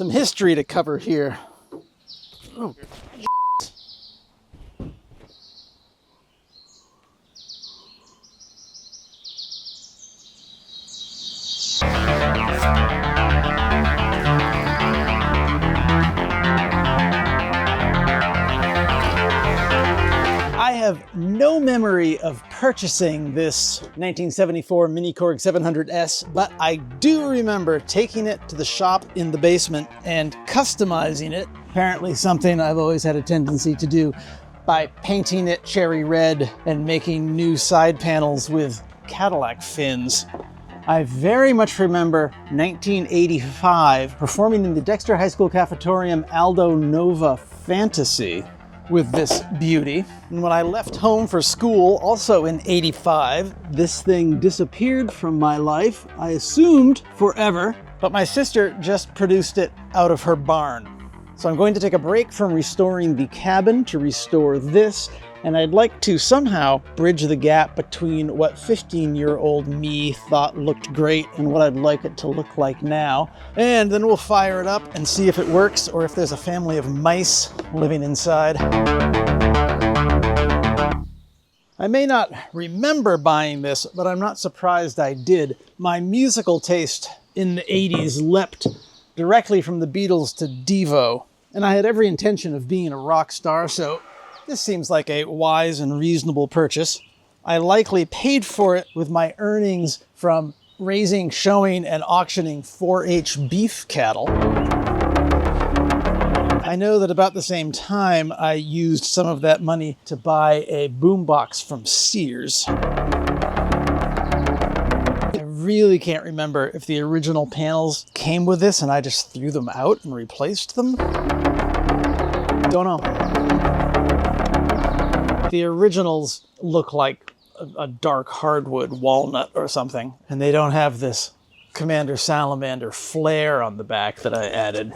some history to cover here. Oh. I have no memory of purchasing this 1974 Mini Korg 700S, but I do remember taking it to the shop in the basement and customizing it. Apparently something I've always had a tendency to do by painting it cherry red and making new side panels with Cadillac fins. I very much remember 1985 performing in the Dexter High School Cafetorium Aldo Nova Fantasy with this beauty. And when I left home for school, also in '85, this thing disappeared from my life. I assumed forever, but my sister just produced it out of her barn. So I'm going to take a break from restoring the cabin to restore this, and I'd like to somehow bridge the gap between what 15-year-old me thought looked great and what I'd like it to look like now. And then we'll fire it up and see if it works or if there's a family of mice living inside. I may not remember buying this, but I'm not surprised I did. My musical taste in the 80s leapt directly from the Beatles to Devo, and I had every intention of being a rock star, so this seems like a wise and reasonable purchase. I likely paid for it with my earnings from raising, showing, and auctioning 4-H beef cattle. I know that about the same time I used some of that money to buy a boombox from Sears. I really can't remember if the original panels came with this and I just threw them out and replaced them. Don't know. The originals look like a dark hardwood walnut or something, and they don't have this Commander Salamander flare on the back that I added.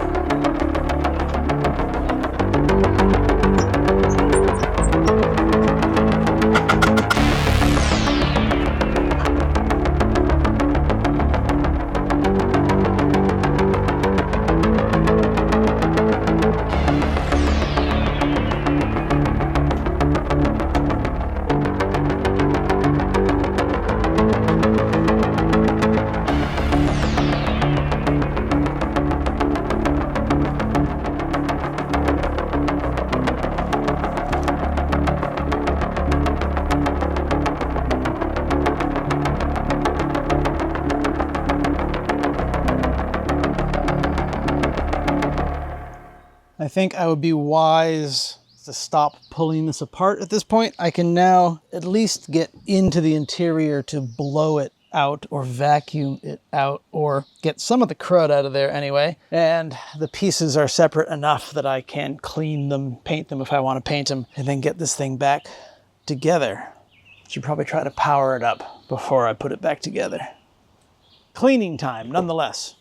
I think I would be wise to stop pulling this apart at this point. I can now at least get into the interior to blow it out or vacuum it out or get some of the crud out of there anyway. And the pieces are separate enough that I can clean them, paint them if I want to paint them, and then get this thing back together. Should probably try to power it up before I put it back together. Cleaning time, nonetheless.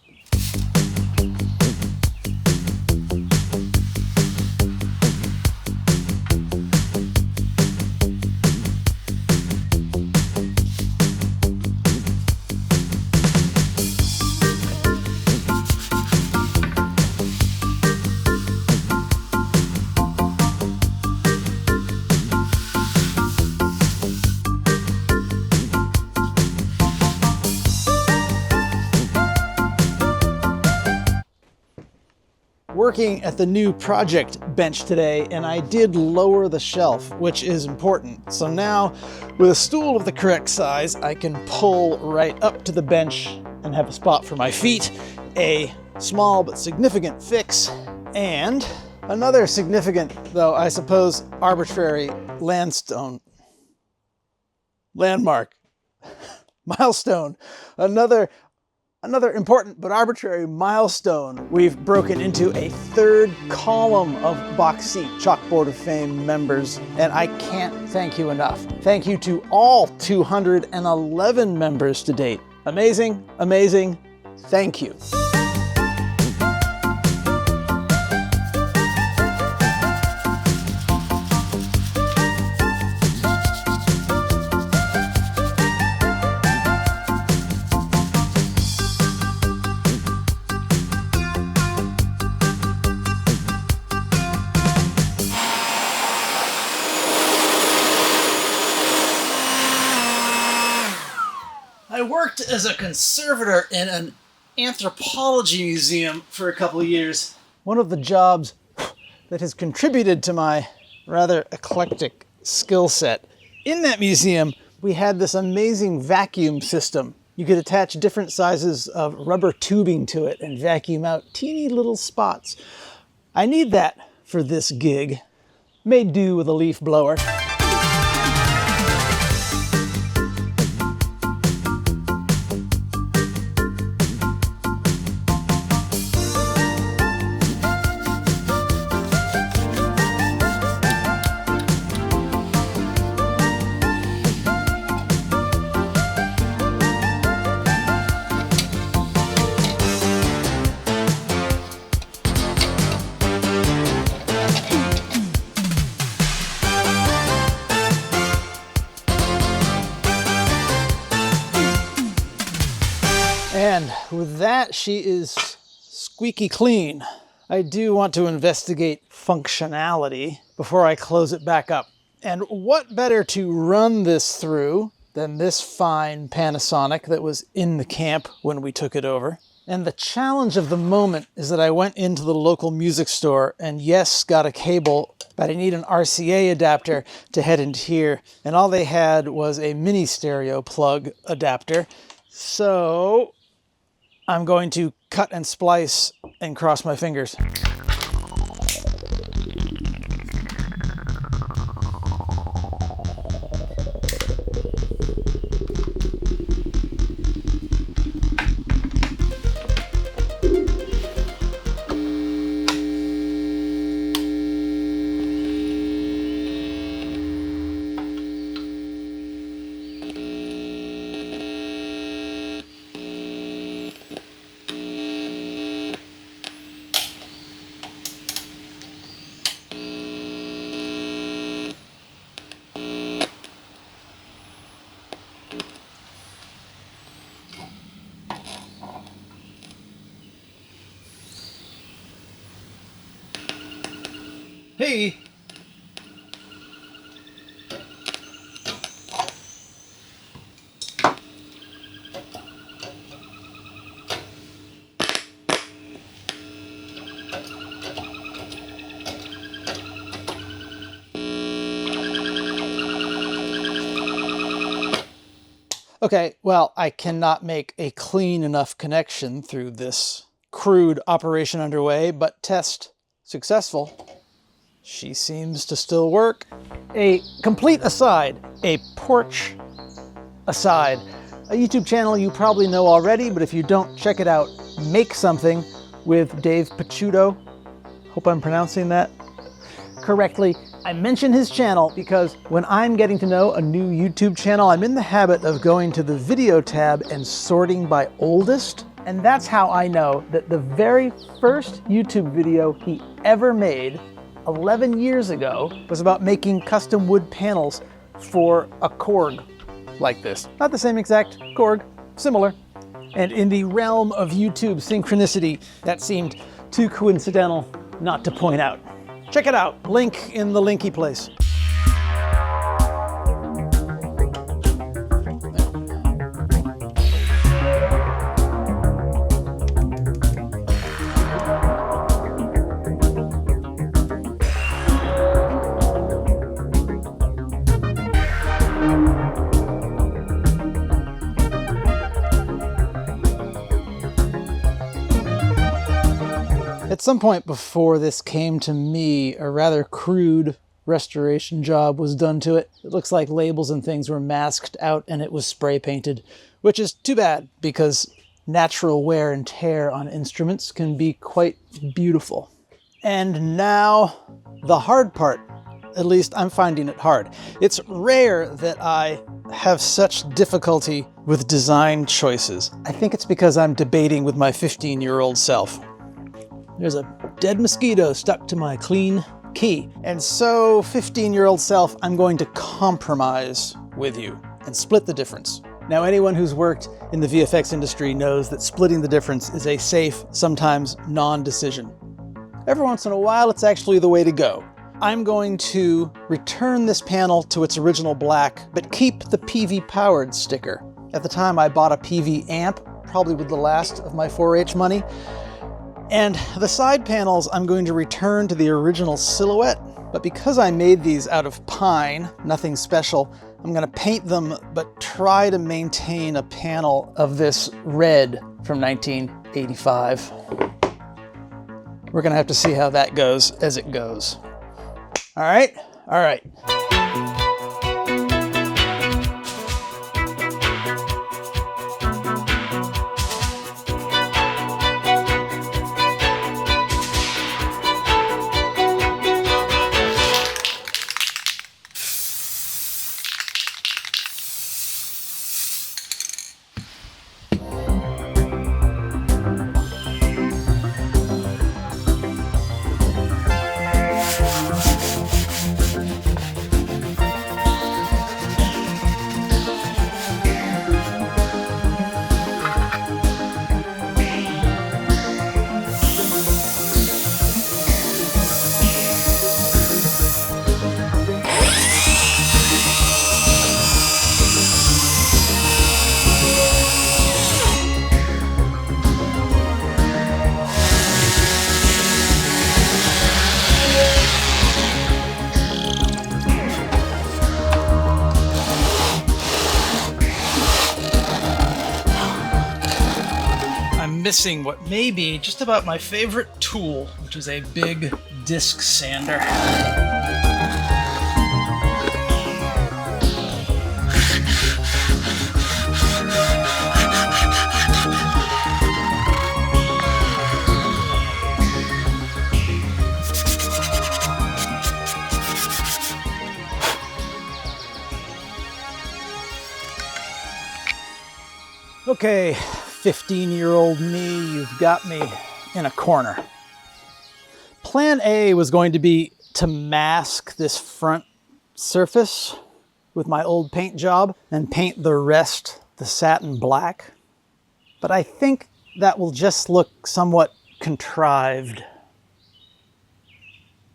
Working at the new project bench today, and I did lower the shelf, which is important. So now, with a stool of the correct size, I can pull right up to the bench and have a spot for my feet, a small but significant fix, and another significant, though I suppose arbitrary, landmark, milestone, Another important but arbitrary milestone. We've broken into a third column of Box Seat Chalkboard of Fame members, and I can't thank you enough. Thank you to all 211 members to date. Amazing, amazing, thank you. worked as a conservator in an anthropology museum for a couple of years. One of the jobs that has contributed to my rather eclectic skill set. In that museum, we had this amazing vacuum system. You could attach different sizes of rubber tubing to it and vacuum out teeny little spots. I need that for this gig. Made do with a leaf blower. And with that, she is squeaky clean. I do want to investigate functionality before I close it back up. And what better to run this through than this fine Panasonic that was in the camp when we took it over. And the challenge of the moment is that I went into the local music store and yes, got a cable, but I need an RCA adapter to head into here. And all they had was a mini stereo plug adapter. So I'm going to cut and splice and cross my fingers. Hey! Okay, well, I cannot make a clean enough connection through this crude operation underway, but test successful. She seems to still work. A complete aside, a porch aside, a YouTube channel you probably know already, but if you don't, check it out. Make Something with Dave Picciuto. Hope I'm pronouncing that correctly. I mention his channel because when I'm getting to know a new YouTube channel, I'm in the habit of going to the video tab and sorting by oldest. And that's how I know that the very first YouTube video he ever made 11 years ago was about making custom wood panels for a Korg like this. Not the same exact Korg, similar. And in the realm of YouTube synchronicity, that seemed too coincidental not to point out. Check it out, link in the linky place. At some point before this came to me, a rather crude restoration job was done to it. It looks like labels and things were masked out and it was spray painted, which is too bad because natural wear and tear on instruments can be quite beautiful. And now the hard part. At least I'm finding it hard. It's rare that I have such difficulty with design choices. I think it's because I'm debating with my 15-year-old self. There's a dead mosquito stuck to my clean key. And so, 15-year-old self, I'm going to compromise with you and split the difference. Now, anyone who's worked in the VFX industry knows that splitting the difference is a safe, sometimes non-decision. Every once in a while, it's actually the way to go. I'm going to return this panel to its original black, but keep the PV-powered sticker. At the time, I bought a PV amp, probably with the last of my 4-H money. And the side panels I'm going to return to the original silhouette, but because I made these out of pine, nothing special, I'm going to paint them, but try to maintain a panel of this red from 1985. We're going to have to see how that goes as it goes. All right? All right. Missing what may be just about my favorite tool, which is a big disc sander. Okay, 15-year-old me, you've got me in a corner. Plan A was going to be to mask this front surface with my old paint job and paint the rest the satin black. But I think that will just look somewhat contrived.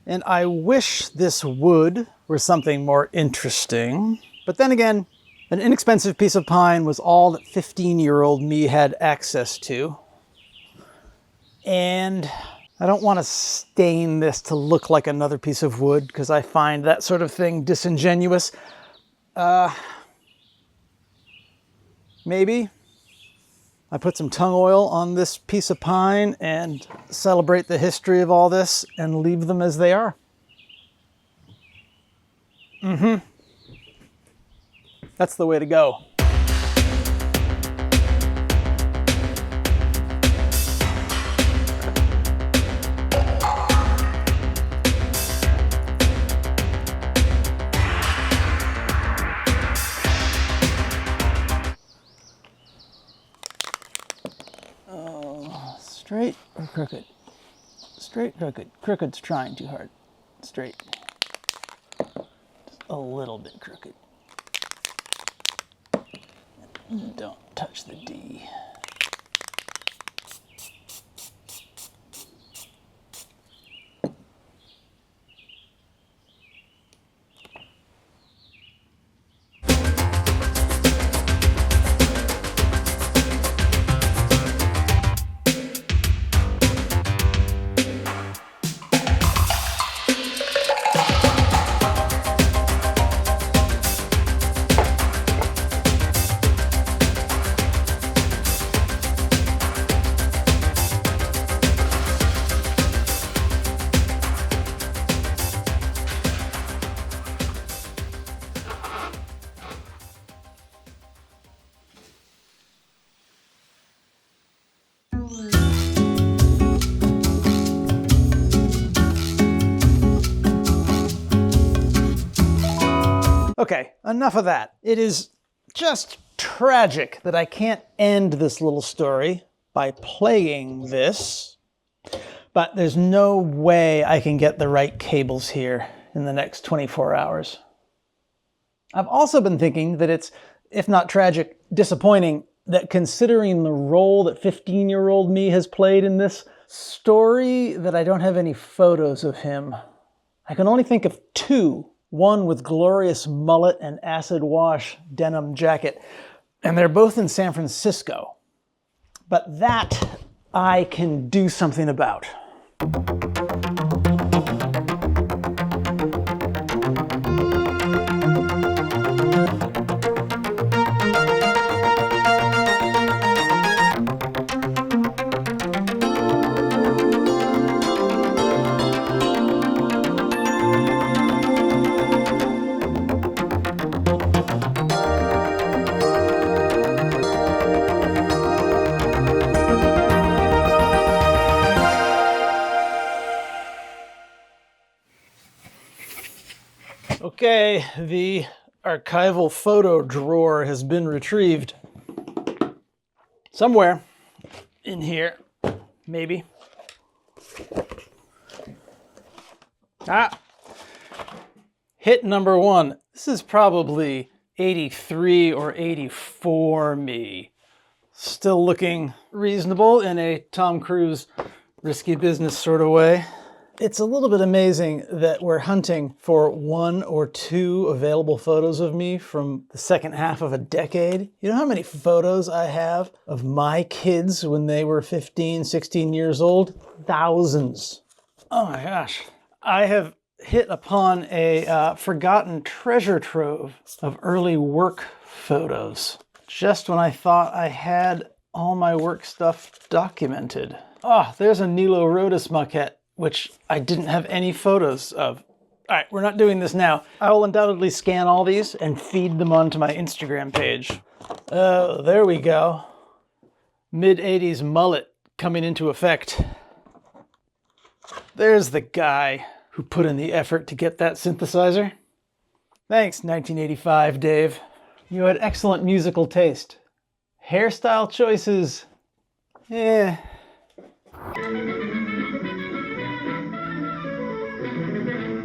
And I wish this wood were something more interesting. But then again, an inexpensive piece of pine was all that 15-year-old me had access to. And I don't want to stain this to look like another piece of wood because I find that sort of thing disingenuous. Maybe I put some tung oil on this piece of pine and celebrate the history of all this and leave them as they are. That's the way to go. Oh, straight or crooked? Straight, crooked. Crooked's trying too hard. Straight. Just a little bit crooked. Don't touch the D. Okay, enough of that. It is just tragic that I can't end this little story by playing this, but there's no way I can get the right cables here in the next 24 hours. I've also been thinking that it's, if not tragic, disappointing that considering the role that 15-year-old me has played in this story, that I don't have any photos of him. I can only think of two. One with glorious mullet and acid wash denim jacket, And they're both in San Francisco. But that I can do something about. Okay, the archival photo drawer has been retrieved. Somewhere in here, maybe. Ah, hit number 1. This is probably 83 or 84 me. Still looking reasonable in a Tom Cruise risky business sort of way. It's a little bit amazing that we're hunting for 1 or 2 available photos of me from the second half of a decade. You know how many photos I have of my kids when they were 15, 16 years old? Thousands. Oh my gosh. I have hit upon a forgotten treasure trove of early work photos. Just when I thought I had all my work stuff documented. Oh, there's a Nilo Rodis maquette, which I didn't have any photos of. All right, we're not doing this now. I will undoubtedly scan all these and feed them onto my Instagram page. Oh, there we go. Mid-80s mullet coming into effect. There's the guy who put in the effort to get that synthesizer. Thanks, 1985, Dave. You had excellent musical taste. Hairstyle choices, eh.